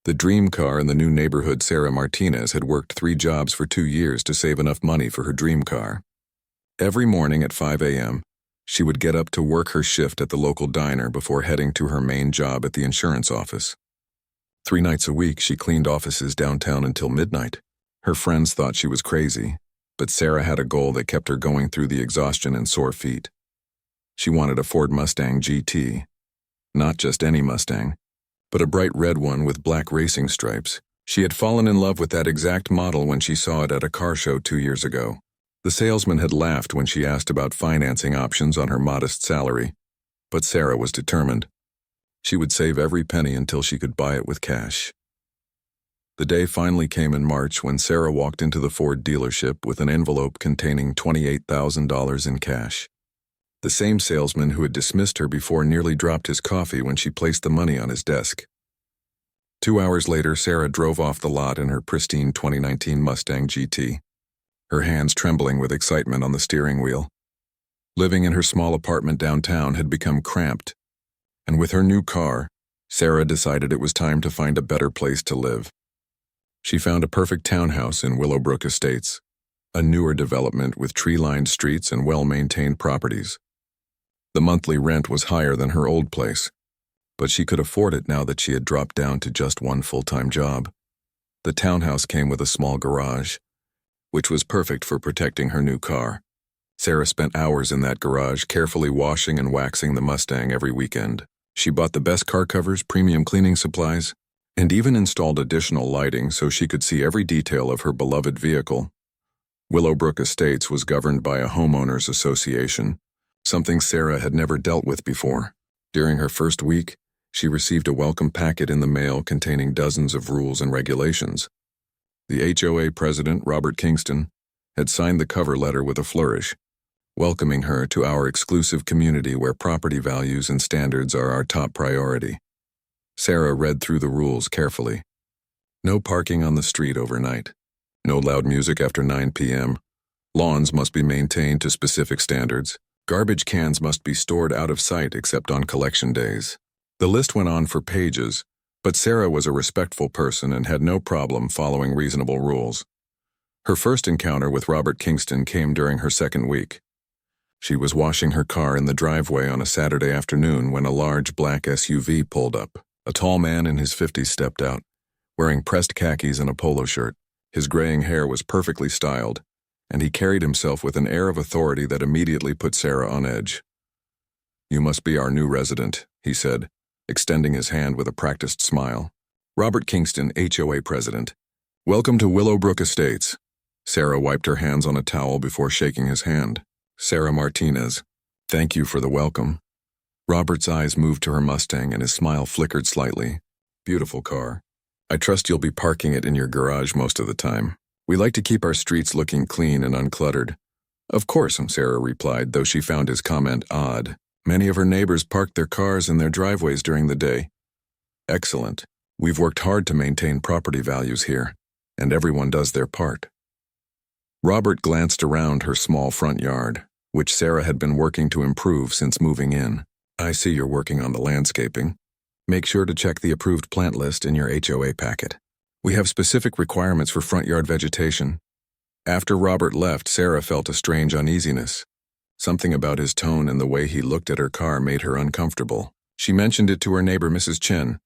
The dream car in the new neighborhood. Sarah Martinez had worked 3 jobs for 2 years to save enough money for her dream car. Every morning at 5 a.m., she would get up to work her shift at the local diner before heading to her main job at the insurance office. 3 nights a week, she cleaned offices downtown until midnight. Her friends thought she was crazy, but Sarah had a goal that kept her going through the exhaustion and sore feet. She wanted a Ford Mustang GT. Not just any Mustang, but a bright red one with black racing stripes. She had fallen in love with that exact model when she saw it at a car show 2 years ago. The salesman had laughed when she asked about financing options on her modest salary, but Sarah was determined. She would save every penny until she could buy it with cash. The day finally came in March when Sarah walked into the Ford dealership with an envelope containing $28,000 in cash. The same salesman who had dismissed her before nearly dropped his coffee when she placed the money on his desk. 2 hours later, Sarah drove off the lot in her pristine 2019 Mustang GT, her hands trembling with excitement on the steering wheel. Living in her small apartment downtown had become cramped, and with her new car, Sarah decided it was time to find a better place to live. She found a perfect townhouse in Willowbrook Estates, a newer development with tree-lined streets and well-maintained properties. The monthly rent was higher than her old place, but she could afford it now that she had dropped down to just one full-time job. The townhouse came with a small garage, which was perfect for protecting her new car. Sarah spent hours in that garage, carefully washing and waxing the Mustang every weekend. She bought the best car covers, premium cleaning supplies, and even installed additional lighting so she could see every detail of her beloved vehicle. Willowbrook Estates was governed by a homeowners association, something Sarah had never dealt with before. During her first week, she received a welcome packet in the mail containing dozens of rules and regulations. The HOA president, Robert Kingston, had signed the cover letter with a flourish, welcoming her to our exclusive community where property values and standards are our top priority. Sarah read through the rules carefully. No parking on the street overnight. No loud music after 9 p.m. Lawns must be maintained to specific standards. Garbage cans must be stored out of sight except on collection days. The list went on for pages, but Sarah was a respectful person and had no problem following reasonable rules. Her first encounter with Robert Kingston came during her second week. She was washing her car in the driveway on a Saturday afternoon when a large black SUV pulled up. A tall man in his 50s stepped out, wearing pressed khakis and a polo shirt. His graying hair was perfectly styled, and he carried himself with an air of authority that immediately put Sarah on edge. "You must be our new resident," he said, extending his hand with a practiced smile. "Robert Kingston, HOA president. Welcome to Willowbrook Estates." Sarah wiped her hands on a towel before shaking his hand. "Sarah Martinez, thank you for the welcome." Robert's eyes moved to her Mustang and his smile flickered slightly. "Beautiful car. I trust you'll be parking it in your garage most of the time. We like to keep our streets looking clean and uncluttered." "Of course," Sarah replied, though she found his comment odd. Many of her neighbors parked their cars in their driveways during the day. "Excellent. We've worked hard to maintain property values here, and everyone does their part." Robert glanced around her small front yard, which Sarah had been working to improve since moving in. "I see you're working on the landscaping. Make sure to check the approved plant list in your HOA packet. We have specific requirements for front yard vegetation." After Robert left, Sarah felt a strange uneasiness. Something about his tone and the way he looked at her car made her uncomfortable. She mentioned it to her neighbor, Mrs. Chen,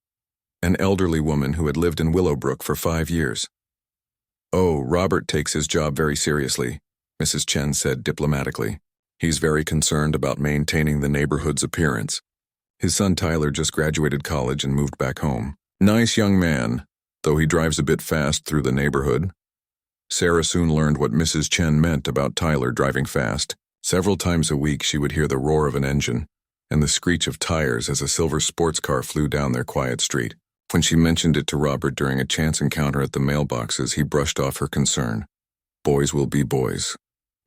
an elderly woman who had lived in Willowbrook for 5 years. "Oh, Robert takes his job very seriously," Mrs. Chen said diplomatically. "He's very concerned about maintaining the neighborhood's appearance. His son Tyler just graduated college and moved back home. Nice young man, though he drives a bit fast through the neighborhood." Sarah soon learned what Mrs. Chen meant about Tyler driving fast. Several times a week she would hear the roar of an engine and the screech of tires as a silver sports car flew down their quiet street. When she mentioned it to Robert during a chance encounter at the mailboxes, he brushed off her concern. "Boys will be boys,"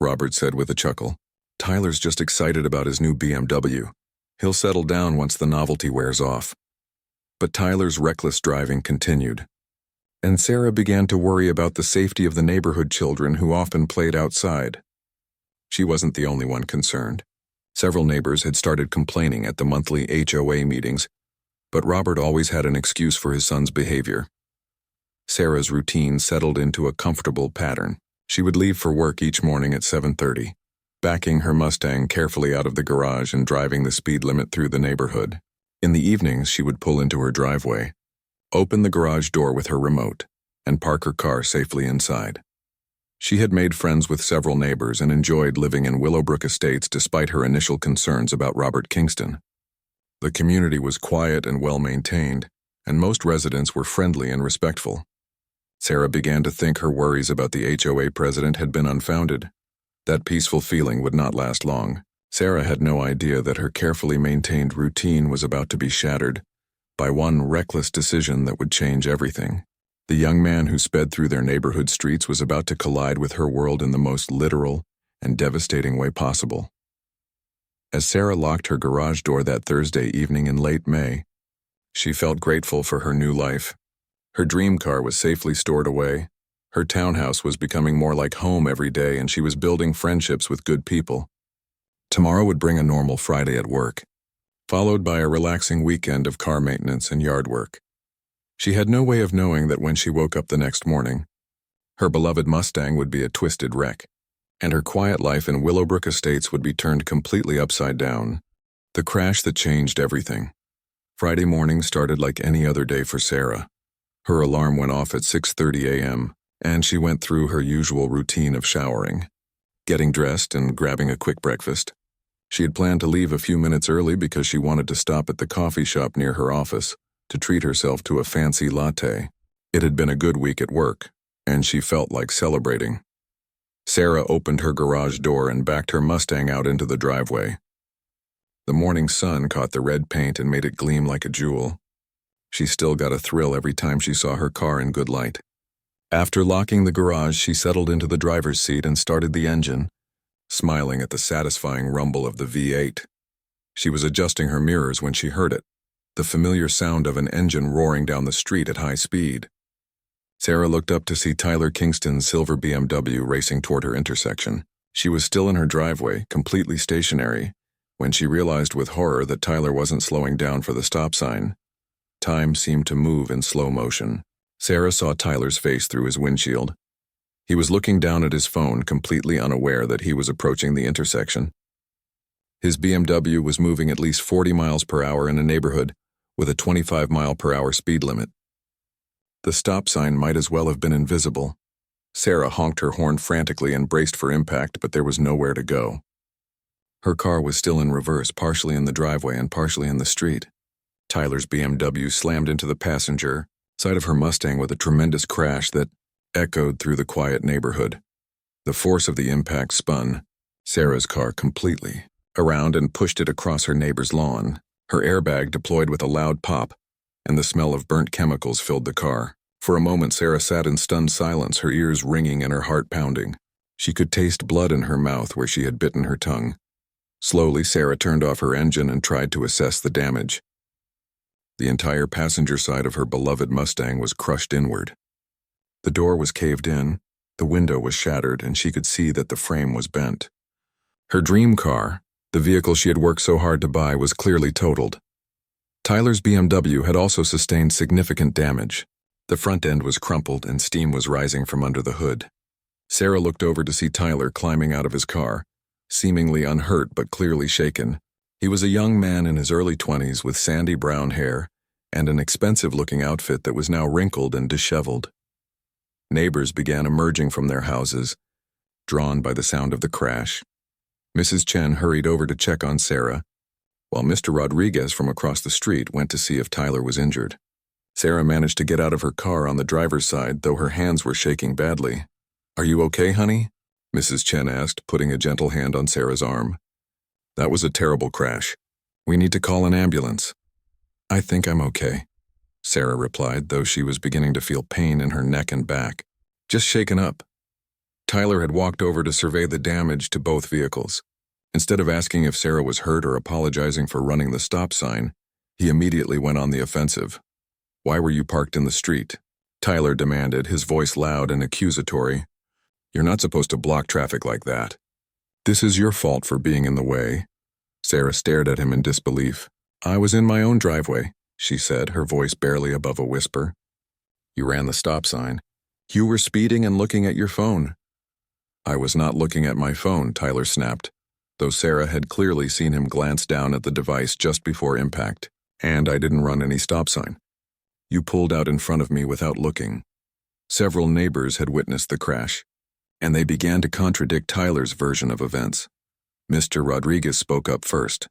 Robert said with a chuckle. "Tyler's just excited about his new BMW. He'll settle down once the novelty wears off." But Tyler's reckless driving continued, and Sarah began to worry about the safety of the neighborhood children who often played outside. She wasn't the only one concerned. Several neighbors had started complaining at the monthly HOA meetings, but Robert always had an excuse for his son's behavior. Sarah's routine settled into a comfortable pattern. She would leave for work each morning at 7:30, backing her Mustang carefully out of the garage and driving the speed limit through the neighborhood. In the evenings, she would pull into her driveway, open the garage door with her remote, and park her car safely inside. She had made friends with several neighbors and enjoyed living in Willowbrook Estates despite her initial concerns about Robert Kingston. The community was quiet and well-maintained, and most residents were friendly and respectful. Sarah began to think her worries about the HOA president had been unfounded. That peaceful feeling would not last long. Sarah had no idea that her carefully maintained routine was about to be shattered by one reckless decision that would change everything. The young man who sped through their neighborhood streets was about to collide with her world in the most literal and devastating way possible. As Sarah locked her garage door that Thursday evening in late May, she felt grateful for her new life. Her dream car was safely stored away. Her townhouse was becoming more like home every day, and she was building friendships with good people. Tomorrow would bring a normal Friday at work, followed by a relaxing weekend of car maintenance and yard work. She had no way of knowing that when she woke up the next morning, her beloved Mustang would be a twisted wreck, and her quiet life in Willowbrook Estates would be turned completely upside down. The crash that changed everything. Friday morning started like any other day for Sarah. Her alarm went off at 6:30 a.m., and she went through her usual routine of showering, getting dressed, and grabbing a quick breakfast. She had planned to leave a few minutes early because she wanted to stop at the coffee shop near her office to treat herself to a fancy latte. It had been a good week at work, and she felt like celebrating. Sarah opened her garage door and backed her Mustang out into the driveway. The morning sun caught the red paint and made it gleam like a jewel. She still got a thrill every time she saw her car in good light. After locking the garage, she settled into the driver's seat and started the engine, smiling at the satisfying rumble of the V8. She was adjusting her mirrors when she heard it, the familiar sound of an engine roaring down the street at high speed. Sarah looked up to see Tyler Kingston's silver BMW racing toward her intersection. She was still in her driveway, completely stationary, when she realized with horror that Tyler wasn't slowing down for the stop sign. Time seemed to move in slow motion. Sarah saw Tyler's face through his windshield. He was looking down at his phone, completely unaware that he was approaching the intersection. His BMW was moving at least 40 miles per hour in a neighborhood with a 25-mile-per-hour speed limit. The stop sign might as well have been invisible. Sarah honked her horn frantically and braced for impact, but there was nowhere to go. Her car was still in reverse, partially in the driveway and partially in the street. Tyler's BMW slammed into the passenger side of her Mustang with a tremendous crash that echoed through the quiet neighborhood. The force of the impact spun Sarah's car completely around and pushed it across her neighbor's lawn. Her airbag deployed with a loud pop, and the smell of burnt chemicals filled the car. For a moment, Sarah sat in stunned silence, her ears ringing and her heart pounding. She could taste blood in her mouth where she had bitten her tongue. Slowly, Sarah turned off her engine and tried to assess the damage. The entire passenger side of her beloved Mustang was crushed inward. The door was caved in, the window was shattered, and she could see that the frame was bent. Her dream car, the vehicle she had worked so hard to buy, was clearly totaled. Tyler's BMW had also sustained significant damage. The front end was crumpled and steam was rising from under the hood. Sarah looked over to see Tyler climbing out of his car, seemingly unhurt but clearly shaken. He was a young man in his early 20s with sandy brown hair and an expensive-looking outfit that was now wrinkled and disheveled. Neighbors began emerging from their houses, drawn by the sound of the crash. Mrs. Chen hurried over to check on Sarah, while Mr. Rodriguez from across the street went to see if Tyler was injured. Sarah managed to get out of her car on the driver's side, though her hands were shaking badly. "Are you okay, honey?" Mrs. Chen asked, putting a gentle hand on Sarah's arm. "That was a terrible crash. We need to call an ambulance." "I think I'm okay," Sarah replied, though she was beginning to feel pain in her neck and back. "Just shaken up." Tyler had walked over to survey the damage to both vehicles. Instead of asking if Sarah was hurt or apologizing for running the stop sign, he immediately went on the offensive. "Why were you parked in the street?" Tyler demanded, his voice loud and accusatory. "You're not supposed to block traffic like that. This is your fault for being in the way." Sarah stared at him in disbelief. "I was in my own driveway," she said, her voice barely above a whisper. You ran the stop sign. You were speeding and looking at your phone. I was not looking at my phone, Tyler snapped, though Sarah had clearly seen him glance down at the device just before impact. And I didn't run any stop sign. You pulled out in front of me without looking. Several neighbors had witnessed the crash, and they began to contradict Tyler's version of events. Mr. Rodriguez spoke up first.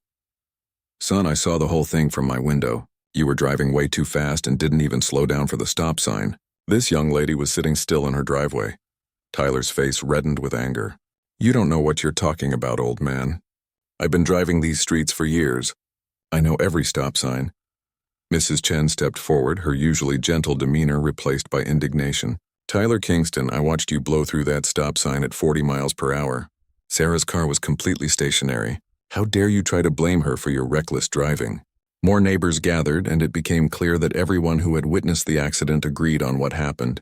Son, I saw the whole thing from my window. You were driving way too fast and didn't even slow down for the stop sign. This young lady was sitting still in her driveway. Tyler's face reddened with anger. You don't know what you're talking about, old man. I've been driving these streets for years. I know every stop sign. Mrs. Chen stepped forward, her usually gentle demeanor replaced by indignation. Tyler Kingston, I watched you blow through that stop sign at 40 miles per hour. Sarah's car was completely stationary. How dare you try to blame her for your reckless driving? More neighbors gathered, and it became clear that everyone who had witnessed the accident agreed on what happened.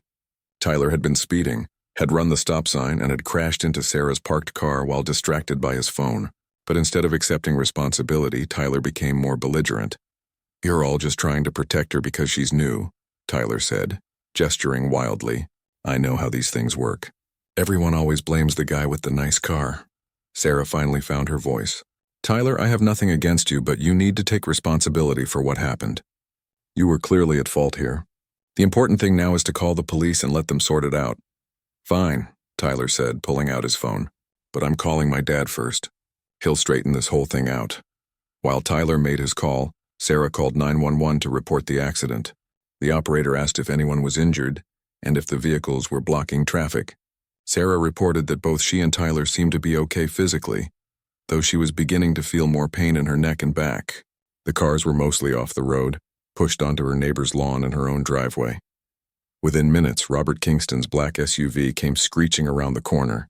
Tyler had been speeding, had run the stop sign, and had crashed into Sarah's parked car while distracted by his phone. But instead of accepting responsibility, Tyler became more belligerent. You're all just trying to protect her because she's new, Tyler said, gesturing wildly. I know how these things work. Everyone always blames the guy with the nice car. Sarah finally found her voice. Tyler, I have nothing against you, but you need to take responsibility for what happened. You were clearly at fault here. The important thing now is to call the police and let them sort it out. Fine, Tyler said, pulling out his phone. But I'm calling my dad first. He'll straighten this whole thing out. While Tyler made his call, Sarah called 911 to report the accident. The operator asked if anyone was injured and if the vehicles were blocking traffic. Sarah reported that both she and Tyler seemed to be okay physically, though she was beginning to feel more pain in her neck and back. The cars were mostly off the road, pushed onto her neighbor's lawn and her own driveway. Within minutes, Robert Kingston's black SUV came screeching around the corner.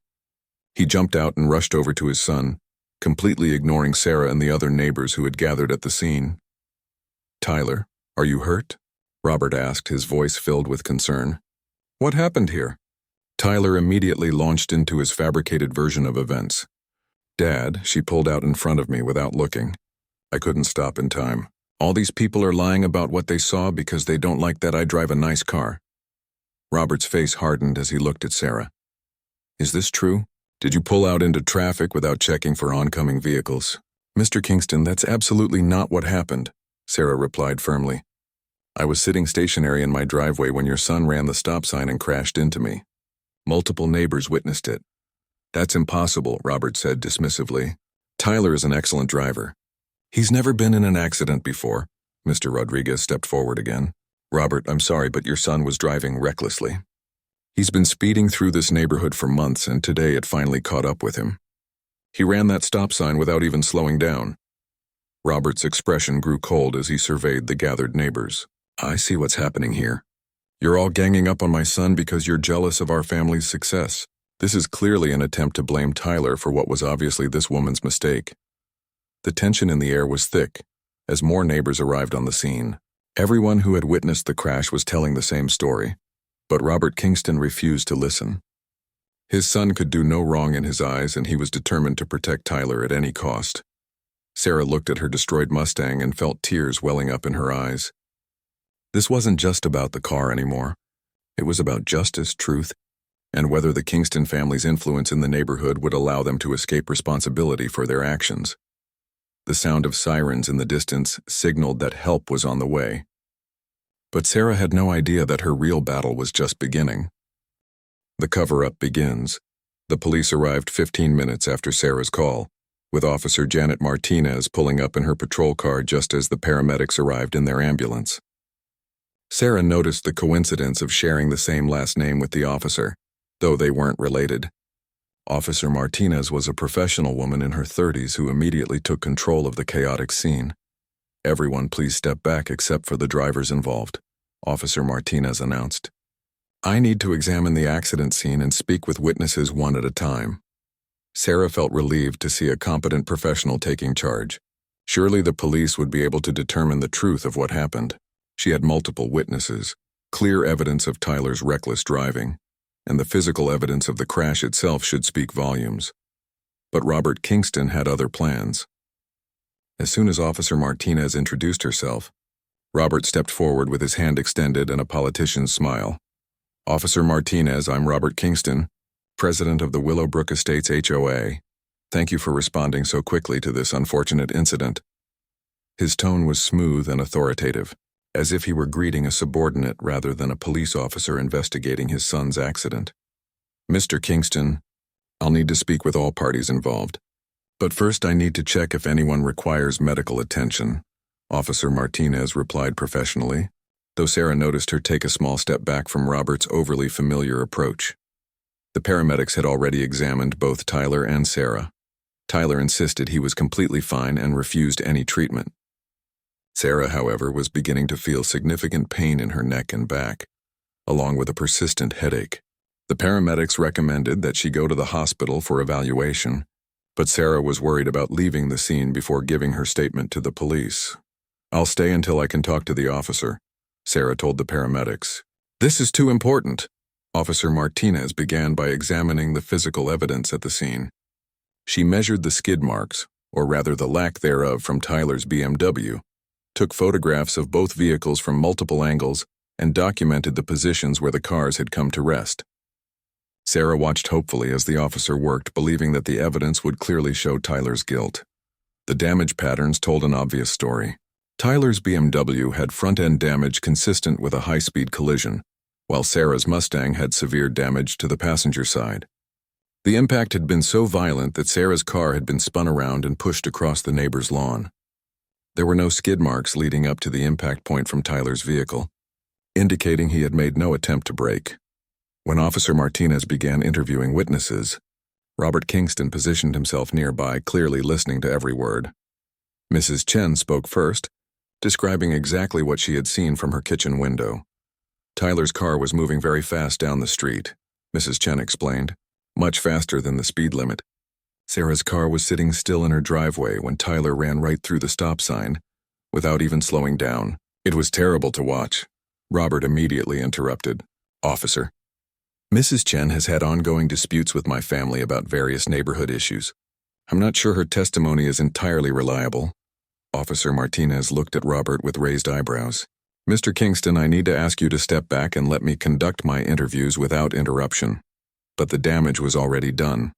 He jumped out and rushed over to his son, completely ignoring Sarah and the other neighbors who had gathered at the scene. Tyler, are you hurt? Robert asked, his voice filled with concern. What happened here? Tyler immediately launched into his fabricated version of events. Dad, she pulled out in front of me without looking. I couldn't stop in time. All these people are lying about what they saw because they don't like that I drive a nice car. Robert's face hardened as he looked at Sarah. Is this true? Did you pull out into traffic without checking for oncoming vehicles? Mr. Kingston, that's absolutely not what happened, Sarah replied firmly. I was sitting stationary in my driveway when your son ran the stop sign and crashed into me. Multiple neighbors witnessed it. That's impossible, Robert said dismissively. Tyler is an excellent driver. He's never been in an accident before. Mr. Rodriguez stepped forward again. Robert, I'm sorry, but your son was driving recklessly. He's been speeding through this neighborhood for months, and today it finally caught up with him. He ran that stop sign without even slowing down. Robert's expression grew cold as he surveyed the gathered neighbors. I see what's happening here. You're all ganging up on my son because you're jealous of our family's success. This is clearly an attempt to blame Tyler for what was obviously this woman's mistake. The tension in the air was thick as more neighbors arrived on the scene. Everyone who had witnessed the crash was telling the same story, but Robert Kingston refused to listen. His son could do no wrong in his eyes, and he was determined to protect Tyler at any cost. Sarah looked at her destroyed Mustang and felt tears welling up in her eyes. This wasn't just about the car anymore. It was about justice, truth, and whether the Kingston family's influence in the neighborhood would allow them to escape responsibility for their actions. The sound of sirens in the distance signaled that help was on the way. But Sarah had no idea that her real battle was just beginning. The cover-up begins. The police arrived 15 minutes after Sarah's call, with Officer Janet Martinez pulling up in her patrol car just as the paramedics arrived in their ambulance. Sarah noticed the coincidence of sharing the same last name with the officer, though they weren't related. Officer Martinez was a professional woman in her 30s who immediately took control of the chaotic scene. Everyone please step back except for the drivers involved, Officer Martinez announced. I need to examine the accident scene and speak with witnesses one at a time. Sarah felt relieved to see a competent professional taking charge. Surely the police would be able to determine the truth of what happened. She had multiple witnesses, clear evidence of Tyler's reckless driving, and the physical evidence of the crash itself should speak volumes. But Robert Kingston had other plans. As soon as Officer Martinez introduced herself, Robert stepped forward with his hand extended and a politician's smile. "Officer Martinez, I'm Robert Kingston, president of the Willowbrook Estates HOA. Thank you for responding so quickly to this unfortunate incident." His tone was smooth and authoritative, as if he were greeting a subordinate rather than a police officer investigating his son's accident. "Mr. Kingston, I'll need to speak with all parties involved. But first I need to check if anyone requires medical attention," Officer Martinez replied professionally, though Sarah noticed her take a small step back from Robert's overly familiar approach. The paramedics had already examined both Tyler and Sarah. Tyler insisted he was completely fine and refused any treatment. Sarah, however, was beginning to feel significant pain in her neck and back, along with a persistent headache. The paramedics recommended that she go to the hospital for evaluation, but Sarah was worried about leaving the scene before giving her statement to the police. "I'll stay until I can talk to the officer," Sarah told the paramedics. "This is too important." Officer Martinez began by examining the physical evidence at the scene. She measured the skid marks, or rather the lack thereof, from Tyler's BMW, took photographs of both vehicles from multiple angles, and documented the positions where the cars had come to rest. Sarah watched hopefully as the officer worked, believing that the evidence would clearly show Tyler's guilt. The damage patterns told an obvious story. Tyler's BMW had front-end damage consistent with a high-speed collision, while Sarah's Mustang had severe damage to the passenger side. The impact had been so violent that Sarah's car had been spun around and pushed across the neighbor's lawn. There were no skid marks leading up to the impact point from Tyler's vehicle, indicating he had made no attempt to brake. When Officer Martinez began interviewing witnesses, Robert Kingston positioned himself nearby, clearly listening to every word. Mrs. Chen spoke first, describing exactly what she had seen from her kitchen window. "Tyler's car was moving very fast down the street," Mrs. Chen explained, "much faster than the speed limit. Sarah's car was sitting still in her driveway when Tyler ran right through the stop sign, without even slowing down. It was terrible to watch." Robert immediately interrupted. "Officer, Mrs. Chen has had ongoing disputes with my family about various neighborhood issues. I'm not sure her testimony is entirely reliable." Officer Martinez looked at Robert with raised eyebrows. "Mr. Kingston, I need to ask you to step back and let me conduct my interviews without interruption." But the damage was already done.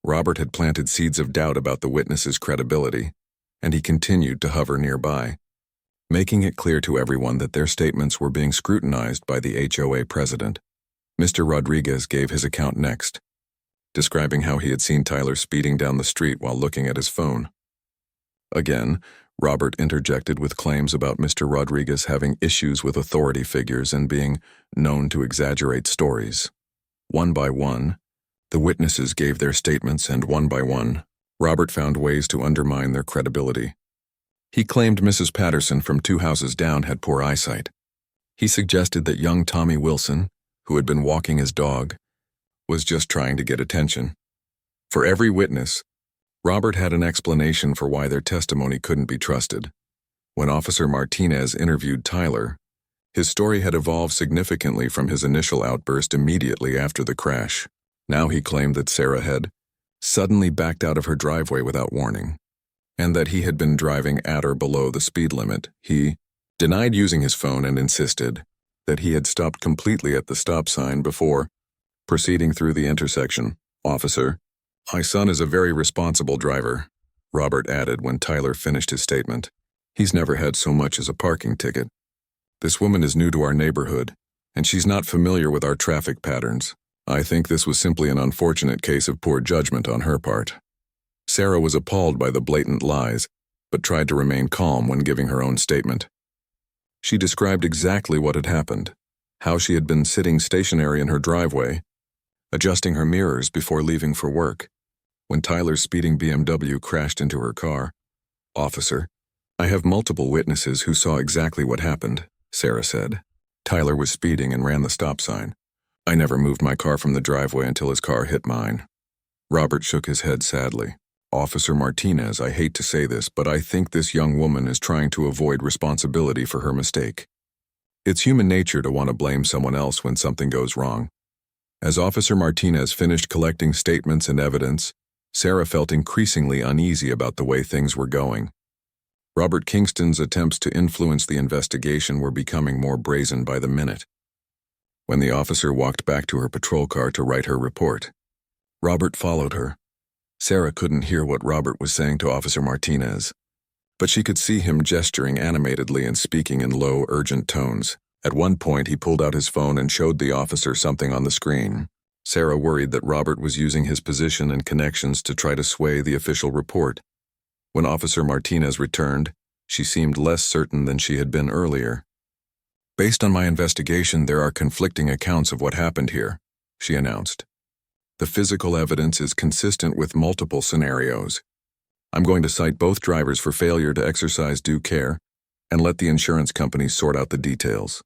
Robert had planted seeds of doubt about the witness's credibility, and he continued to hover nearby, making it clear to everyone that their statements were being scrutinized by the HOA president. Mr. Rodriguez gave his account next, describing how he had seen Tyler speeding down the street while looking at his phone. Again, Robert interjected with claims about Mr. Rodriguez having issues with authority figures and being known to exaggerate stories. One by one, the witnesses gave their statements, and one by one, Robert found ways to undermine their credibility. He claimed Mrs. Patterson from 2 houses down had poor eyesight. He suggested that young Tommy Wilson, who had been walking his dog, was just trying to get attention. For every witness, Robert had an explanation for why their testimony couldn't be trusted. When Officer Martinez interviewed Tyler, his story had evolved significantly from his initial outburst immediately after the crash. Now he claimed that Sarah had suddenly backed out of her driveway without warning, and that he had been driving at or below the speed limit. He denied using his phone and insisted that he had stopped completely at the stop sign before proceeding through the intersection. "Officer, my son is a very responsible driver," Robert added when Tyler finished his statement. "He's never had so much as a parking ticket. This woman is new to our neighborhood, and she's not familiar with our traffic patterns. I think this was simply an unfortunate case of poor judgment on her part." Sarah was appalled by the blatant lies, but tried to remain calm when giving her own statement. She described exactly what had happened, how she had been sitting stationary in her driveway, adjusting her mirrors before leaving for work, when Tyler's speeding BMW crashed into her car. "Officer, I have multiple witnesses who saw exactly what happened," Sarah said. "Tyler was speeding and ran the stop sign. I never moved my car from the driveway until his car hit mine." Robert shook his head sadly. "Officer Martinez, I hate to say this, but I think this young woman is trying to avoid responsibility for her mistake. It's human nature to want to blame someone else when something goes wrong." As Officer Martinez finished collecting statements and evidence, Sarah felt increasingly uneasy about the way things were going. Robert Kingston's attempts to influence the investigation were becoming more brazen by the minute. When the officer walked back to her patrol car to write her report, Robert followed her. Sarah couldn't hear what Robert was saying to Officer Martinez, but she could see him gesturing animatedly and speaking in low, urgent tones. At one point, he pulled out his phone and showed the officer something on the screen. Sarah worried that Robert was using his position and connections to try to sway the official report. When Officer Martinez returned, she seemed less certain than she had been earlier. "Based on my investigation, there are conflicting accounts of what happened here," she announced. "The physical evidence is consistent with multiple scenarios. I'm going to cite both drivers for failure to exercise due care and let the insurance company sort out the details."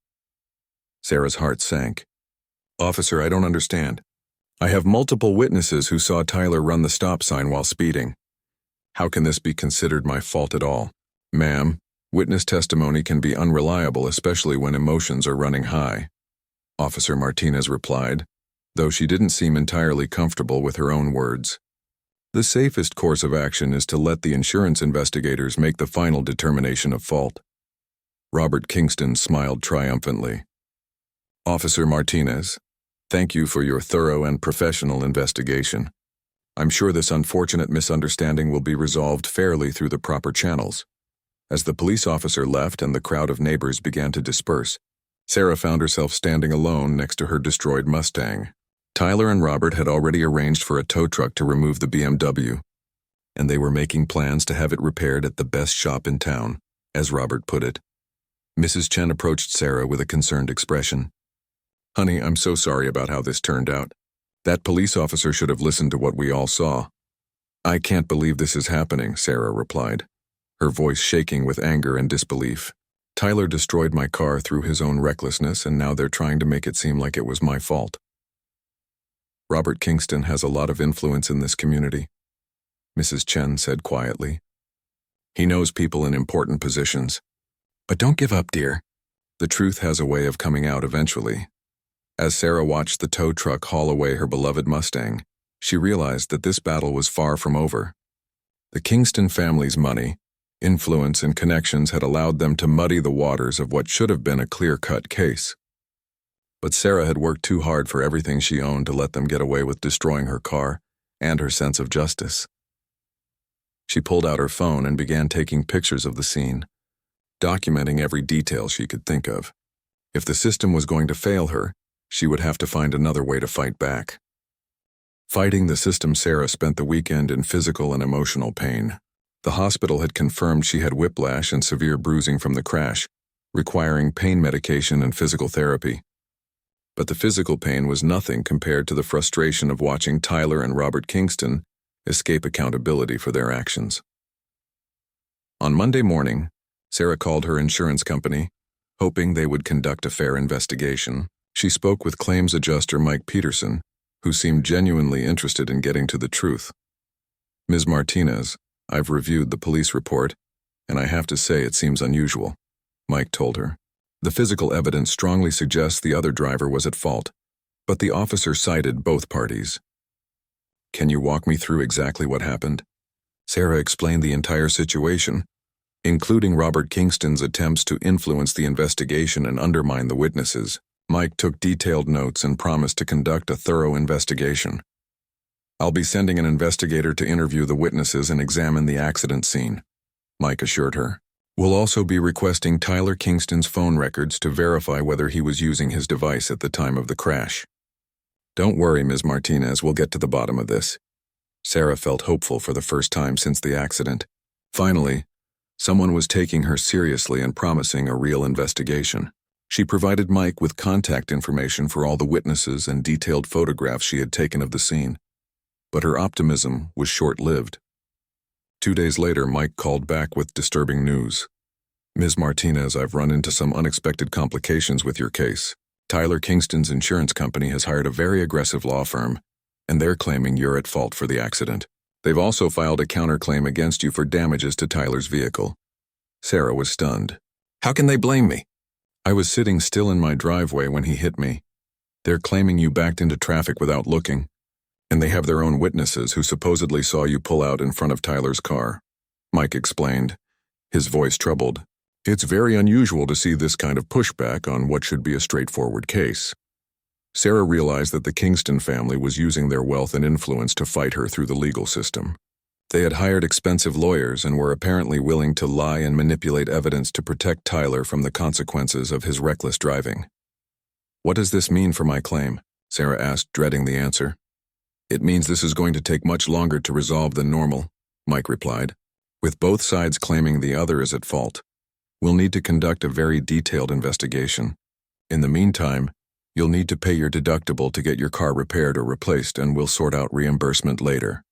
Sarah's heart sank. "Officer, I don't understand. I have multiple witnesses who saw Tyler run the stop sign while speeding. How can this be considered my fault at all?" "Ma'am, witness testimony can be unreliable, especially when emotions are running high," Officer Martinez replied, though she didn't seem entirely comfortable with her own words. "The safest course of action is to let the insurance investigators make the final determination of fault." Robert Kingston smiled triumphantly. "Officer Martinez, thank you for your thorough and professional investigation. I'm sure this unfortunate misunderstanding will be resolved fairly through the proper channels." As the police officer left and the crowd of neighbors began to disperse, Sarah found herself standing alone next to her destroyed Mustang. Tyler and Robert had already arranged for a tow truck to remove the BMW, and they were making plans to have it repaired at the best shop in town, as Robert put it. Mrs. Chen approached Sarah with a concerned expression. "Honey, I'm so sorry about how this turned out. That police officer should have listened to what we all saw." "I can't believe this is happening," Sarah replied, her voice shaking with anger and disbelief. "Tyler destroyed my car through his own recklessness, and now they're trying to make it seem like it was my fault." "Robert Kingston has a lot of influence in this community," Mrs. Chen said quietly. "He knows people in important positions. But don't give up, dear. The truth has a way of coming out eventually." As Sarah watched the tow truck haul away her beloved Mustang, she realized that this battle was far from over. The Kingston family's money, influence, and connections had allowed them to muddy the waters of what should have been a clear-cut case. But Sarah had worked too hard for everything she owned to let them get away with destroying her car and her sense of justice. She pulled out her phone and began taking pictures of the scene, documenting every detail she could think of. If the system was going to fail her, she would have to find another way to fight back. Fighting the system, Sarah spent the weekend in physical and emotional pain. The hospital had confirmed she had whiplash and severe bruising from the crash, requiring pain medication and physical therapy. But the physical pain was nothing compared to the frustration of watching Tyler and Robert Kingston escape accountability for their actions. On Monday morning, Sarah called her insurance company, hoping they would conduct a fair investigation. She spoke with claims adjuster Mike Peterson, who seemed genuinely interested in getting to the truth. "Ms. Martinez, I've reviewed the police report, and I have to say it seems unusual," Mike told her. "The physical evidence strongly suggests the other driver was at fault, but the officer cited both parties." "Can you walk me through exactly what happened?" Sarah explained the entire situation, including Robert Kingston's attempts to influence the investigation and undermine the witnesses. Mike took detailed notes and promised to conduct a thorough investigation. "I'll be sending an investigator to interview the witnesses and examine the accident scene," Mike assured her. "We'll also be requesting Tyler Kingston's phone records to verify whether he was using his device at the time of the crash." "Don't worry, Ms. Martinez, we'll get to the bottom of this." Sarah felt hopeful for the first time since the accident. Finally, someone was taking her seriously and promising a real investigation. She provided Mike with contact information for all the witnesses and detailed photographs she had taken of the scene. But her optimism was short-lived. 2 days later, Mike called back with disturbing news. "Ms. Martinez, I've run into some unexpected complications with your case. Tyler Kingston's insurance company has hired a very aggressive law firm, and they're claiming you're at fault for the accident. They've also filed a counterclaim against you for damages to Tyler's vehicle." Sarah was stunned. "How can they blame me?" "I was sitting still in my driveway when he hit me. They're claiming you backed into traffic without looking, and they have their own witnesses who supposedly saw you pull out in front of Tyler's car," Mike explained, His voice troubled. It's very unusual to see this kind of pushback on what should be a straightforward case. Sarah realized that the Kingston family was using their wealth and influence to fight her through the legal system. They had hired expensive lawyers and were apparently willing to lie and manipulate evidence to protect Tyler from the consequences of his reckless driving. What does this mean for my claim? Sarah asked, dreading the answer. It means this is going to take much longer to resolve than normal, Mike replied, with both sides claiming the other is at fault. We'll need to conduct a very detailed investigation. In the meantime, you'll need to pay your deductible to get your car repaired or replaced, and we'll sort out reimbursement later.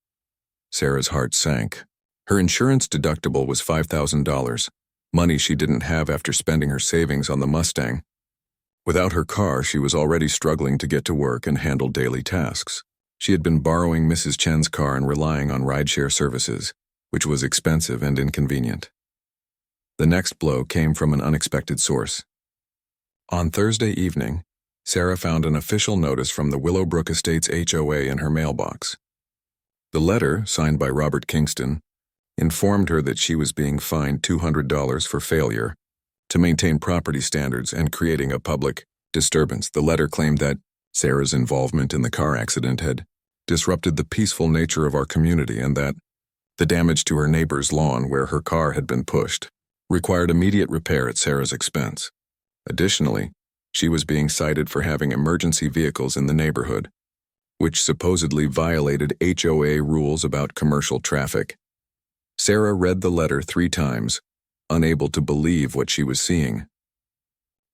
Sarah's heart sank. Her insurance deductible was $5,000, money she didn't have after spending her savings on the Mustang. Without her car, she was already struggling to get to work and handle daily tasks. She had been borrowing Mrs. Chen's car and relying on rideshare services, which was expensive and inconvenient. The next blow came from an unexpected source. On Thursday evening, Sarah found an official notice from the Willowbrook Estates HOA in her mailbox. The letter, signed by Robert Kingston, informed her that she was being fined $200 for failure to maintain property standards and creating a public disturbance. The letter claimed that Sarah's involvement in the car accident had disrupted the peaceful nature of our community and that the damage to her neighbor's lawn, where her car had been pushed, required immediate repair at Sarah's expense. Additionally, she was being cited for having emergency vehicles in the neighborhood, which supposedly violated HOA rules about commercial traffic. Sarah read the letter 3 times, unable to believe what she was seeing.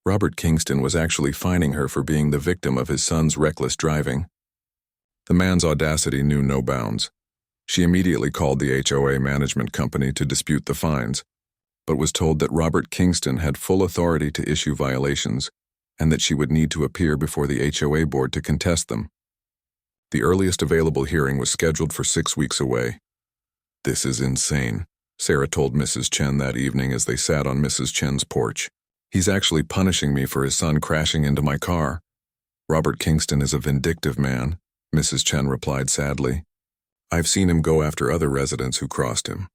Robert Kingston was actually fining her for being the victim of his son's reckless driving. The man's audacity knew no bounds. She immediately called the HOA management company to dispute the fines, but was told that Robert Kingston had full authority to issue violations and that she would need to appear before the HOA board to contest them. The earliest available hearing was scheduled for 6 weeks away. This is insane, Sarah told Mrs. Chen that evening as they sat on Mrs. Chen's porch. He's actually punishing me for his son crashing into my car. Robert Kingston is a vindictive man, Mrs. Chen replied sadly. I've seen him go after other residents who crossed him.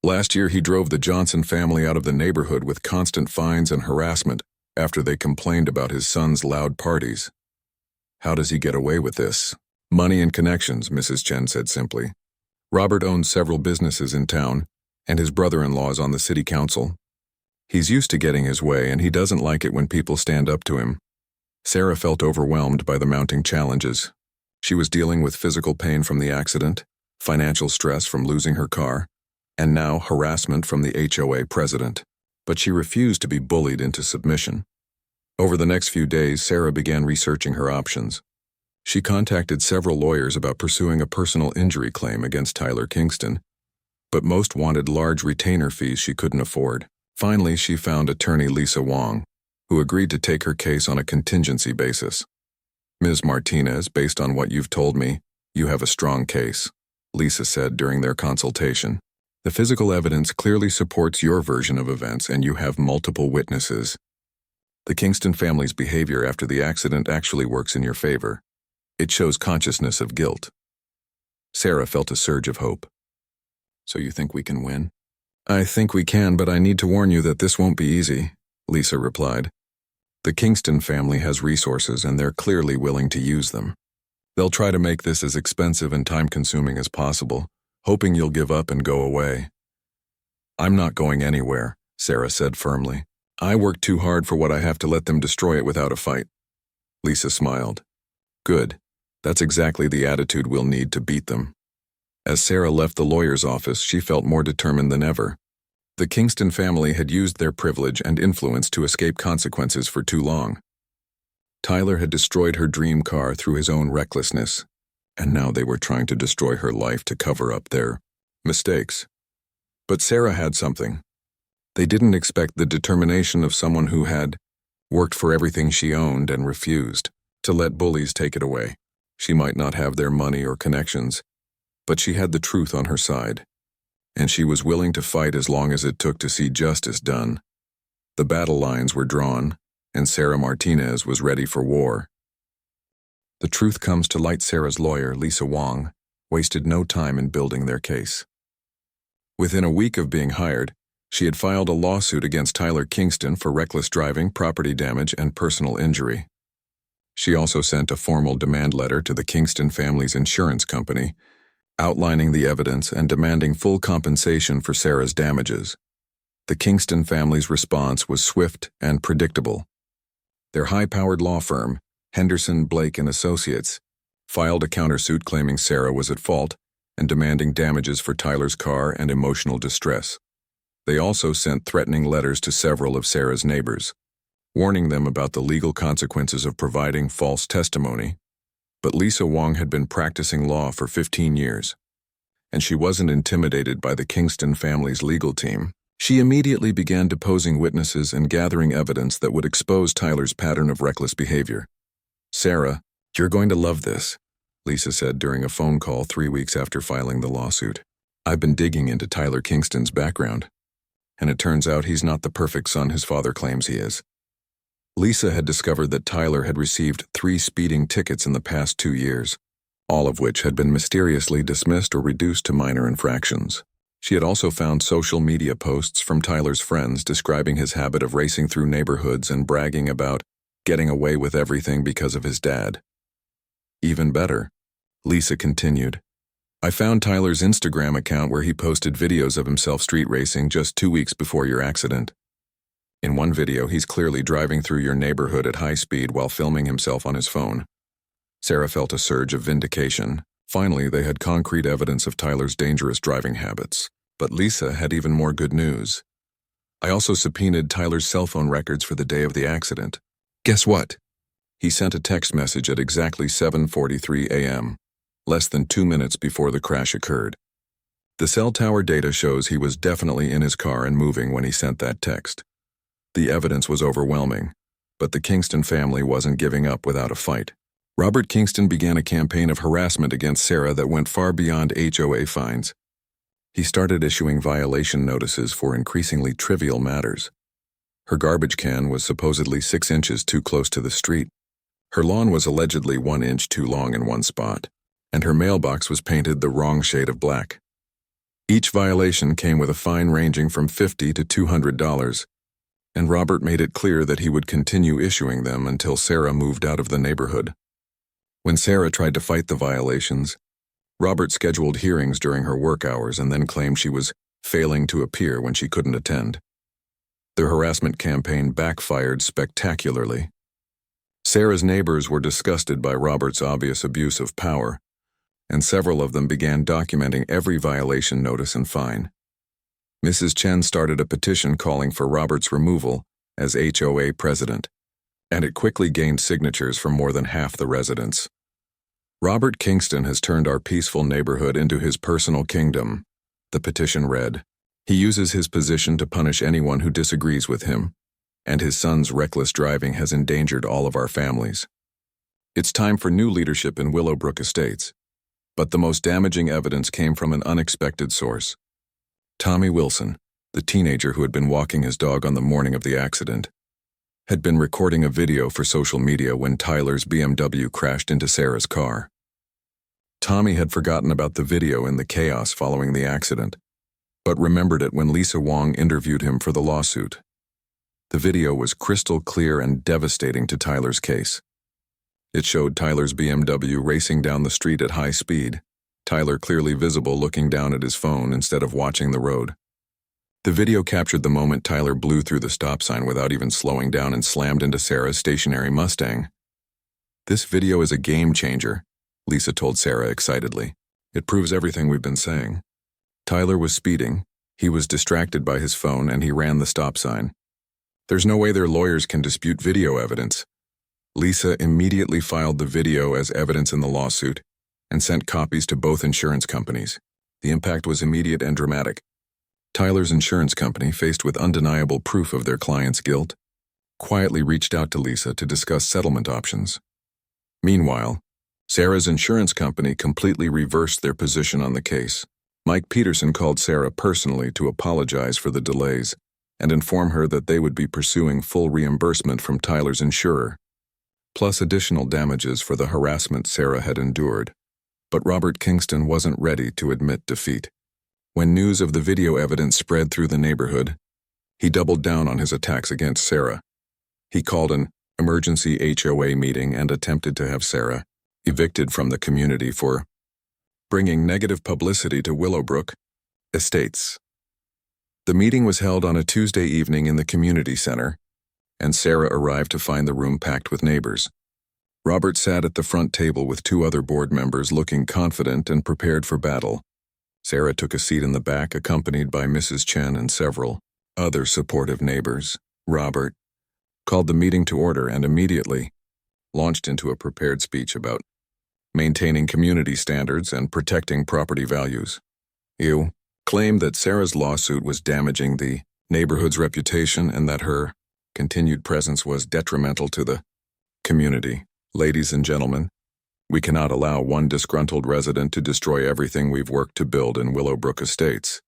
Last year he drove the Johnson family out of the neighborhood with constant fines and harassment after they complained about his son's loud parties. How does he get away with this? Money and connections, Mrs. Chen said simply. Robert owns several businesses in town, and his brother-in-law is on the city council. He's used to getting his way, and he doesn't like it when people stand up to him. Sarah felt overwhelmed by the mounting challenges. She was dealing with physical pain from the accident, financial stress from losing her car, and now harassment from the HOA president. But she refused to be bullied into submission. Over the next few days, Sarah began researching her options. She contacted several lawyers about pursuing a personal injury claim against Tyler Kingston, but most wanted large retainer fees she couldn't afford. Finally, she found attorney Lisa Wong, who agreed to take her case on a contingency basis. Ms. Martinez, based on what you've told me, you have a strong case, Lisa said during their consultation. The physical evidence clearly supports your version of events, and you have multiple witnesses. The Kingston family's behavior after the accident actually works in your favor. It shows consciousness of guilt. Sarah felt a surge of hope. So you think we can win? I think we can, but I need to warn you that this won't be easy, Lisa replied. The Kingston family has resources, and they're clearly willing to use them. They'll try to make this as expensive and time-consuming as possible, hoping you'll give up and go away. I'm not going anywhere, Sarah said firmly. I work too hard for what I have to let them destroy it without a fight. Lisa smiled. Good. That's exactly the attitude we'll need to beat them. As Sarah left the lawyer's office, she felt more determined than ever. The Kingston family had used their privilege and influence to escape consequences for too long. Tyler had destroyed her dream car through his own recklessness, and now they were trying to destroy her life to cover up their mistakes. But Sarah had something. They didn't expect the determination of someone who had worked for everything she owned and refused to let bullies take it away. She might not have their money or connections, but she had the truth on her side, and she was willing to fight as long as it took to see justice done. The battle lines were drawn, and Sarah Martinez was ready for war. The truth comes to light. Sarah's lawyer, Lisa Wong, wasted no time in building their case. Within a week of being hired, She had filed a lawsuit against Tyler Kingston for reckless driving, property damage, and personal injury. She also sent a formal demand letter to the Kingston family's insurance company, outlining the evidence and demanding full compensation for Sarah's damages. The Kingston family's response was swift and predictable. Their high-powered law firm, Henderson, Blake & Associates, filed a countersuit claiming Sarah was at fault and demanding damages for Tyler's car and emotional distress. They also sent threatening letters to several of Sarah's neighbors, warning them about the legal consequences of providing false testimony. But Lisa Wong had been practicing law for 15 years, and she wasn't intimidated by the Kingston family's legal team. She immediately began deposing witnesses and gathering evidence that would expose Tyler's pattern of reckless behavior. "Sarah, you're going to love this," Lisa said during a phone call 3 weeks after filing the lawsuit. "I've been digging into Tyler Kingston's background, and it turns out he's not the perfect son his father claims he is." Lisa had discovered that Tyler had received 3 speeding tickets in the past 2 years, all of which had been mysteriously dismissed or reduced to minor infractions. She had also found social media posts from Tyler's friends describing his habit of racing through neighborhoods and bragging about getting away with everything because of his dad. "Even better," Lisa continued, "I found Tyler's Instagram account where he posted videos of himself street racing just 2 weeks before your accident. In one video, he's clearly driving through your neighborhood at high speed while filming himself on his phone." Sarah felt a surge of vindication. Finally, they had concrete evidence of Tyler's dangerous driving habits. But Lisa had even more good news. "I also subpoenaed Tyler's cell phone records for the day of the accident. Guess what? He sent a text message at exactly 7:43 a.m., less than 2 minutes before the crash occurred. The cell tower data shows he was definitely in his car and moving when he sent that text." The evidence was overwhelming, but the Kingston family wasn't giving up without a fight. Robert Kingston began a campaign of harassment against Sarah that went far beyond HOA fines. He started issuing violation notices for increasingly trivial matters. Her garbage can was supposedly 6 inches too close to the street. Her lawn was allegedly 1 inch too long in one spot, and her mailbox was painted the wrong shade of black. Each violation came with a fine ranging from $50 to $200, and Robert made it clear that he would continue issuing them until Sarah moved out of the neighborhood. When Sarah tried to fight the violations, Robert scheduled hearings during her work hours and then claimed she was failing to appear when she couldn't attend. The harassment campaign backfired spectacularly. Sarah's neighbors were disgusted by Robert's obvious abuse of power, and several of them began documenting every violation notice and fine. Mrs. Chen started a petition calling for Robert's removal as HOA president, and it quickly gained signatures from more than half the residents. "Robert Kingston has turned our peaceful neighborhood into his personal kingdom," the petition read. "He uses his position to punish anyone who disagrees with him, and his son's reckless driving has endangered all of our families. It's time for new leadership in Willowbrook Estates." But the most damaging evidence came from an unexpected source. Tommy Wilson, the teenager who had been walking his dog on the morning of the accident, had been recording a video for social media when Tyler's BMW crashed into Sarah's car. Tommy had forgotten about the video in the chaos following the accident, but remembered it when Lisa Wong interviewed him for the lawsuit. The video was crystal clear and devastating to Tyler's case. It showed Tyler's BMW racing down the street at high speed, Tyler clearly visible looking down at his phone instead of watching the road. The video captured the moment Tyler blew through the stop sign without even slowing down and slammed into Sarah's stationary Mustang. "This video is a game changer," Lisa told Sarah excitedly. "It proves everything we've been saying. Tyler was speeding, he was distracted by his phone, and he ran the stop sign. There's no way their lawyers can dispute video evidence." Lisa immediately filed the video as evidence in the lawsuit and sent copies to both insurance companies. The impact was immediate and dramatic. Tyler's insurance company, faced with undeniable proof of their client's guilt, quietly reached out to Lisa to discuss settlement options. Meanwhile, Sarah's insurance company completely reversed their position on the case. Mike Peterson called Sarah personally to apologize for the delays and inform her that they would be pursuing full reimbursement from Tyler's insurer, plus additional damages for the harassment Sarah had endured. But Robert Kingston wasn't ready to admit defeat. When news of the video evidence spread through the neighborhood, he doubled down on his attacks against Sarah. He called an emergency HOA meeting and attempted to have Sarah evicted from the community for bringing negative publicity to Willowbrook Estates. The meeting was held on a Tuesday evening in the community center, and Sarah arrived to find the room packed with neighbors. Robert sat at the front table with two other board members looking confident and prepared for battle. Sarah took a seat in the back, accompanied by Mrs. Chen and several other supportive neighbors. Robert called the meeting to order and immediately launched into a prepared speech about maintaining community standards and protecting property values. He claimed that Sarah's lawsuit was damaging the neighborhood's reputation and that her continued presence was detrimental to the community. Ladies and gentlemen, we cannot allow one disgruntled resident to destroy everything we've worked to build in Willowbrook Estates,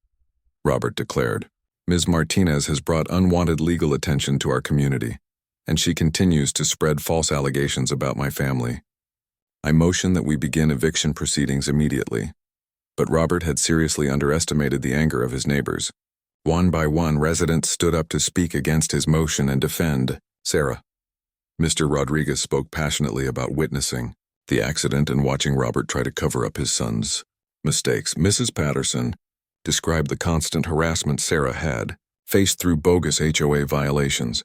Robert declared. Ms. Martinez has brought unwanted legal attention to our community, and she continues to spread false allegations about my family. I motion that we begin eviction proceedings immediately. But Robert had seriously underestimated the anger of his neighbors. One by one, residents stood up to speak against his motion and defend Sarah. Mr. Rodriguez spoke passionately about witnessing the accident and watching Robert try to cover up his son's mistakes. Mrs. Patterson described the constant harassment Sarah had faced through bogus HOA violations.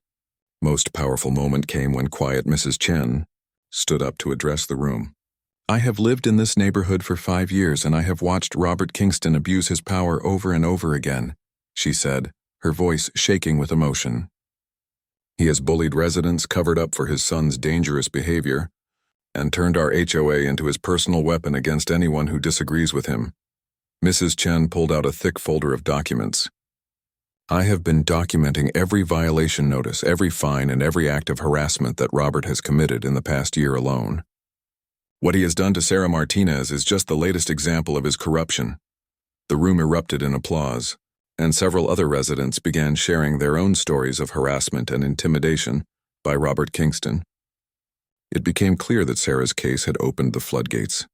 Most powerful moment came when quiet Mrs. Chen stood up to address the room. I have lived in this neighborhood for 5 years and I have watched Robert Kingston abuse his power over and over again, she said, her voice shaking with emotion. He has bullied residents, covered up for his son's dangerous behavior, and turned our HOA into his personal weapon against anyone who disagrees with him. Mrs. Chen pulled out a thick folder of documents. I have been documenting every violation notice, every fine, and every act of harassment that Robert has committed in the past year alone. What he has done to Sarah Martinez is just the latest example of his corruption. The room erupted in applause, and several other residents began sharing their own stories of harassment and intimidation by Robert Kingston. It became clear that Sarah's case had opened the floodgates,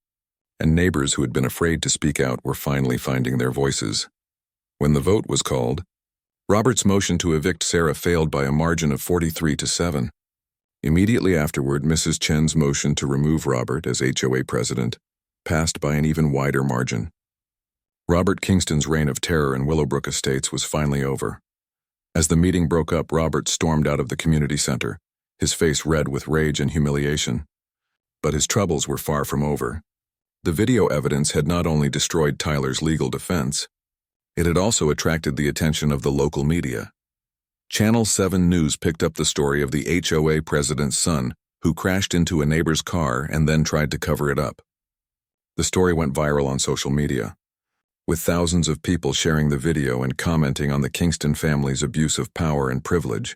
and neighbors who had been afraid to speak out were finally finding their voices. When the vote was called, Robert's motion to evict Sarah failed by a margin of 43-7. Immediately afterward, Mrs. Chen's motion to remove Robert as HOA president passed by an even wider margin. Robert Kingston's reign of terror in Willowbrook Estates was finally over. As the meeting broke up, Robert stormed out of the community center, his face red with rage and humiliation. But his troubles were far from over. The video evidence had not only destroyed Tyler's legal defense, it had also attracted the attention of the local media. Channel 7 News picked up the story of the HOA president's son, who crashed into a neighbor's car and then tried to cover it up. The story went viral on social media, with thousands of people sharing the video and commenting on the Kingston family's abuse of power and privilege.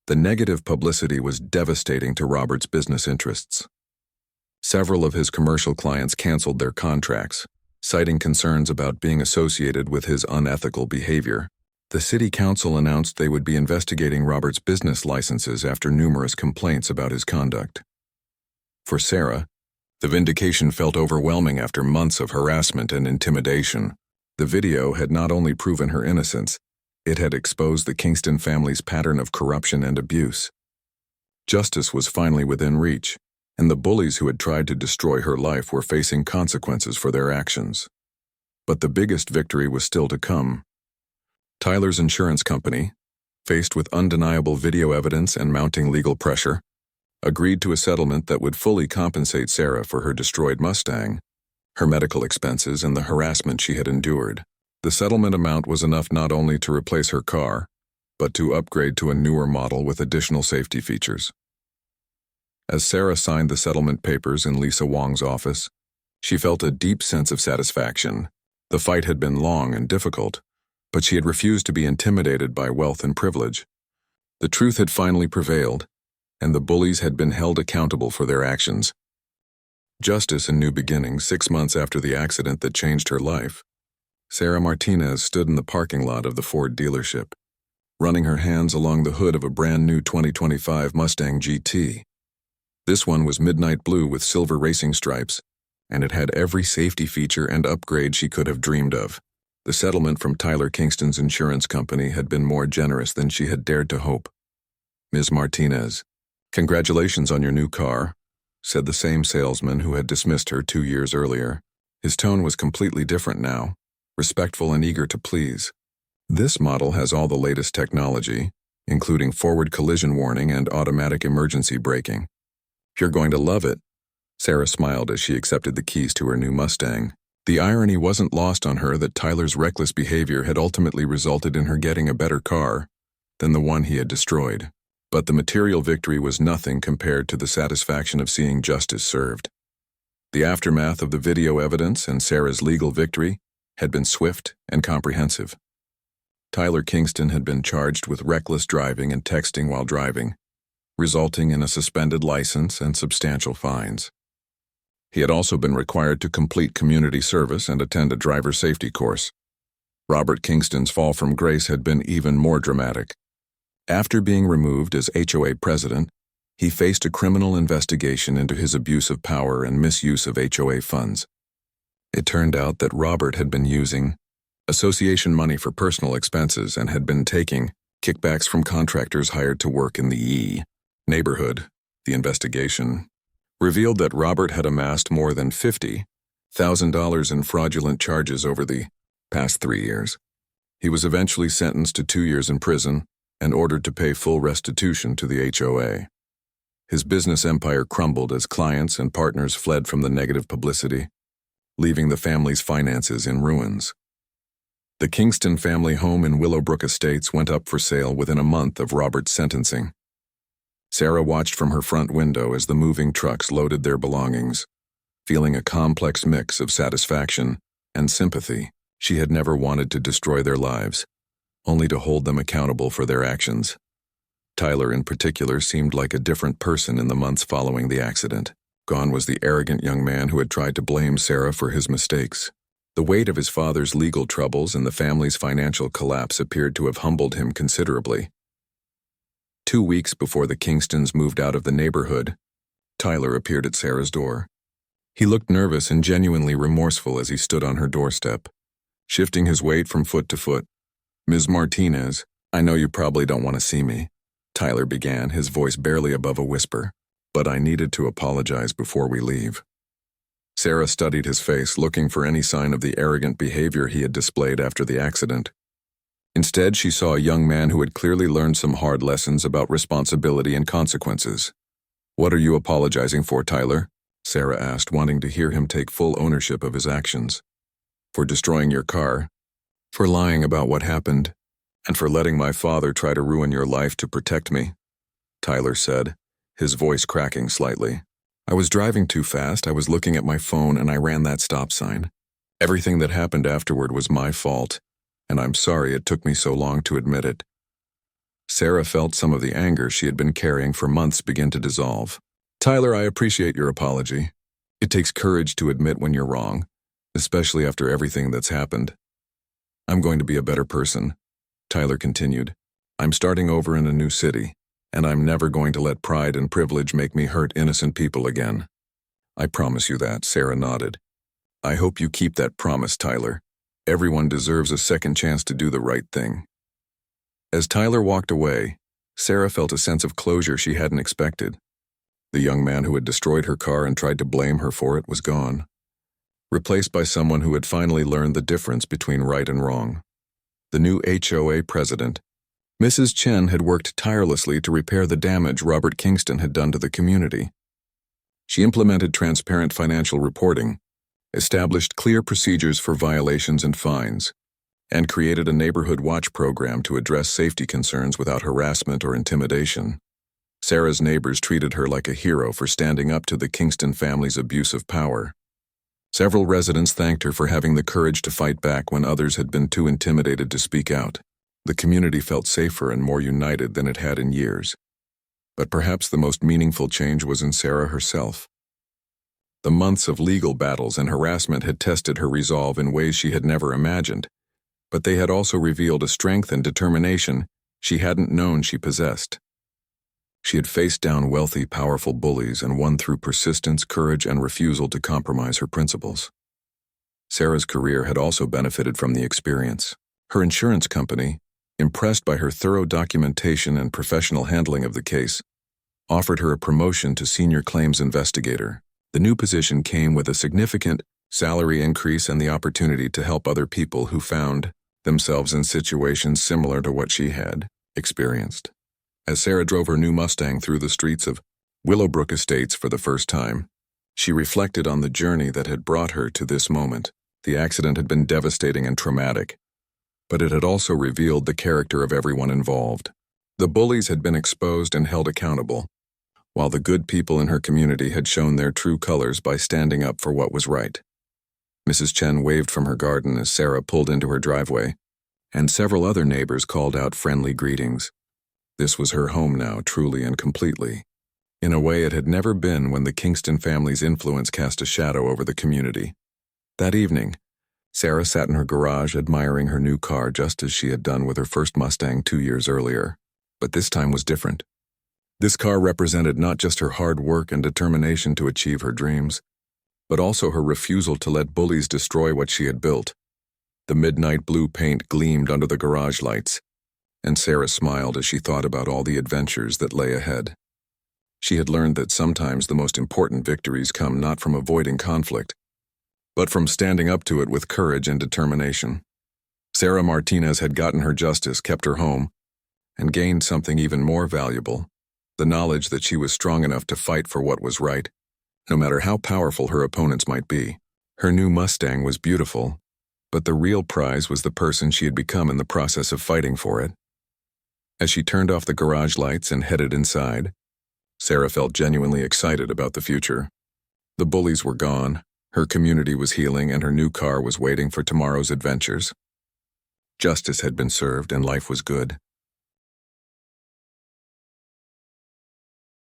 The negative publicity was devastating to Robert's business interests. Several of his commercial clients canceled their contracts, citing concerns about being associated with his unethical behavior. The city council announced they would be investigating Robert's business licenses after numerous complaints about his conduct. For Sarah, the vindication felt overwhelming after months of harassment and intimidation. The video had not only proven her innocence, it had exposed the Kingston family's pattern of corruption and abuse. Justice was finally within reach, and the bullies who had tried to destroy her life were facing consequences for their actions. But the biggest victory was still to come. Tyler's insurance company, faced with undeniable video evidence and mounting legal pressure, agreed to a settlement that would fully compensate Sarah for her destroyed Mustang, her medical expenses, and the harassment she had endured. The settlement amount was enough not only to replace her car, but to upgrade to a newer model with additional safety features. As Sarah signed the settlement papers in Lisa Wong's office, she felt a deep sense of satisfaction. The fight had been long and difficult, but she had refused to be intimidated by wealth and privilege. The truth had finally prevailed, and the bullies had been held accountable for their actions. Justice and new beginnings. 6 months after the accident that changed her life, Sarah Martinez stood in the parking lot of the Ford dealership, running her hands along the hood of a brand new 2025 Mustang GT. This one was midnight blue with silver racing stripes, and it had every safety feature and upgrade she could have dreamed of. The settlement from Tyler Kingston's insurance company had been more generous than she had dared to hope. "Ms. Martinez, congratulations on your new car," said the same salesman who had dismissed her 2 years earlier. His tone was completely different now, respectful and eager to please. "This model has all the latest technology, including forward collision warning and automatic emergency braking. You're going to love it." Sarah smiled as she accepted the keys to her new Mustang. The irony wasn't lost on her that Tyler's reckless behavior had ultimately resulted in her getting a better car than the one he had destroyed. But the material victory was nothing compared to the satisfaction of seeing justice served. The aftermath of the video evidence and Sarah's legal victory had been swift and comprehensive. Tyler Kingston had been charged with reckless driving and texting while driving, resulting in a suspended license and substantial fines. He had also been required to complete community service and attend a driver safety course. Robert Kingston's fall from grace had been even more dramatic. After being removed as HOA president, he faced a criminal investigation into his abuse of power and misuse of HOA funds. It turned out that Robert had been using association money for personal expenses and had been taking kickbacks from contractors hired to work in the neighborhood. The investigation revealed that Robert had amassed more than $50,000 in fraudulent charges over the past 3 years. He was eventually sentenced to 2 years in prison and ordered to pay full restitution to the HOA. His business empire crumbled as clients and partners fled from the negative publicity, leaving the family's finances in ruins. The Kingston family home in Willowbrook Estates went up for sale within a month of Robert's sentencing. Sarah watched from her front window as the moving trucks loaded their belongings, feeling a complex mix of satisfaction and sympathy. She had never wanted to destroy their lives, only to hold them accountable for their actions. Tyler, in particular, seemed like a different person in the months following the accident. Gone was the arrogant young man who had tried to blame Sarah for his mistakes. The weight of his father's legal troubles and the family's financial collapse appeared to have humbled him considerably. 2 weeks before the Kingstons moved out of the neighborhood, Tyler appeared at Sarah's door. He looked nervous and genuinely remorseful as he stood on her doorstep, shifting his weight from foot to foot. "Ms. Martinez, I know you probably don't want to see me," Tyler began, his voice barely above a whisper, "but I needed to apologize before we leave." Sarah studied his face, looking for any sign of the arrogant behavior he had displayed after the accident. Instead, she saw a young man who had clearly learned some hard lessons about responsibility and consequences. "What are you apologizing for, Tyler?" Sarah asked, wanting to hear him take full ownership of his actions. "For destroying your car, for lying about what happened, and for letting my father try to ruin your life to protect me," Tyler said, his voice cracking slightly. "I was driving too fast, I was looking at my phone, and I ran that stop sign. Everything that happened afterward was my fault, and I'm sorry it took me so long to admit it." Sarah felt some of the anger she had been carrying for months begin to dissolve. "Tyler, I appreciate your apology. It takes courage to admit when you're wrong, especially after everything that's happened. I'm going to be a better person," Tyler continued. "I'm starting over in a new city, and I'm never going to let pride and privilege make me hurt innocent people again." "I promise you that," Sarah nodded. "I hope you keep that promise, Tyler. Everyone deserves a second chance to do the right thing." As Tyler walked away, Sarah felt a sense of closure she hadn't expected. The young man who had destroyed her car and tried to blame her for it was gone, replaced by someone who had finally learned the difference between right and wrong. The new HOA president, Mrs. Chen, had worked tirelessly to repair the damage Robert Kingston had done to the community. She implemented transparent financial reporting, established clear procedures for violations and fines, and created a neighborhood watch program to address safety concerns without harassment or intimidation. Sarah's neighbors treated her like a hero for standing up to the Kingston family's abuse of power. Several residents thanked her for having the courage to fight back when others had been too intimidated to speak out. The community felt safer and more united than it had in years. But perhaps the most meaningful change was in Sarah herself. The months of legal battles and harassment had tested her resolve in ways she had never imagined, but they had also revealed a strength and determination she hadn't known she possessed. She had faced down wealthy, powerful bullies and won through persistence, courage, and refusal to compromise her principles. Sarah's career had also benefited from the experience. Her insurance company, impressed by her thorough documentation and professional handling of the case, offered her a promotion to senior claims investigator. The new position came with a significant salary increase and the opportunity to help other people who found themselves in situations similar to what she had experienced. As Sarah drove her new Mustang through the streets of Willowbrook Estates for the first time, she reflected on the journey that had brought her to this moment. The accident had been devastating and traumatic, but it had also revealed the character of everyone involved. The bullies had been exposed and held accountable, while the good people in her community had shown their true colors by standing up for what was right. Mrs. Chen waved from her garden as Sarah pulled into her driveway, and several other neighbors called out friendly greetings. This was her home now, truly and completely, in a way it had never been when the Kingston family's influence cast a shadow over the community. That evening, Sarah sat in her garage admiring her new car just as she had done with her first Mustang 2 years earlier. But this time was different. This car represented not just her hard work and determination to achieve her dreams, but also her refusal to let bullies destroy what she had built. The midnight blue paint gleamed under the garage lights, and Sarah smiled as she thought about all the adventures that lay ahead. She had learned that sometimes the most important victories come not from avoiding conflict, but from standing up to it with courage and determination. Sarah Martinez had gotten her justice, kept her home, and gained something even more valuable, the knowledge that she was strong enough to fight for what was right, no matter how powerful her opponents might be. Her new Mustang was beautiful, but the real prize was the person she had become in the process of fighting for it. As she turned off the garage lights and headed inside, Sarah felt genuinely excited about the future. The bullies were gone, her community was healing, and her new car was waiting for tomorrow's adventures. Justice had been served and life was good.